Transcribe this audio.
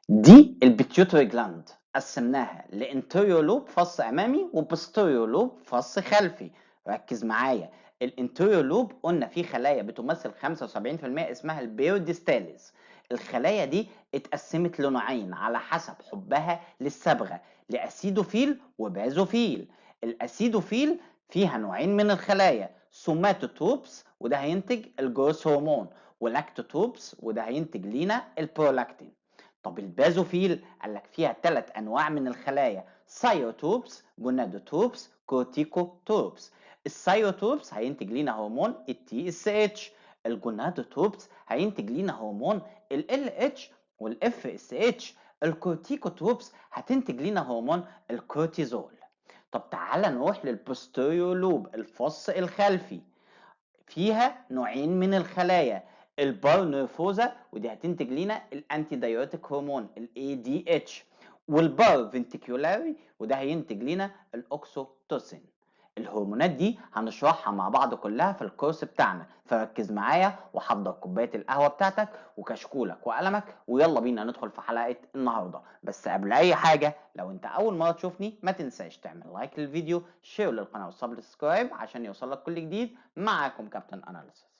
دي البيتيوتري جلاند، قسمناها لانتيريور لوب فص امامي وبوستيريور لوب فص خلفي. ركز معايا، الانتيريور لوب قلنا فيه خلايا بتمثل 75% اسمها البيوديستاليز. الخلايا دي اتقسمت لنوعين على حسب حبها للصبغه، لاسيدوفيل وبازوفيل. الاسيدوفيل فيها نوعين من الخلايا، سوماتوتروبس وده هينتج الجروث هرمون، ولاكتوتروبس وده هينتج لينا البرولاكتين. طب البازوفيل قال لك فيها 3 انواع من الخلايا، سايوتوبس، جونادوتروبس، كورتيكوتروبس. السايوتوبس هينتج لينا هرمون التي اس اتش، الجونادوتروبس هينتج لينا هرمون ال اتش والاف اس اتش، الكورتيكوتروبس هتنتج لينا هرمون الكورتيزول. طب تعالى نروح للبوستيريور لوب الفص الخلفي، فيها نوعين من الخلايا، البارنرفوزا ودي هتنتج لنا الانتي دايوريتيك هرمون الاي دي اتش، والبار فينتيكولاري وده هينتج لنا الاوكسوتوسين. الهرمونات دي هنشرحها مع بعض كلها في الكورس بتاعنا، فركز معايا وحضر كوبايه القهوه بتاعتك وكشكولك وقلمك ويلا بينا ندخل في حلقه النهارده. بس قبل اي حاجه، لو انت اول مره تشوفني ما تنساش تعمل لايك للفيديو، شير للقناه وسبسكرايب عشان يوصلك كل جديد. معاكم كابتن اناليسيس.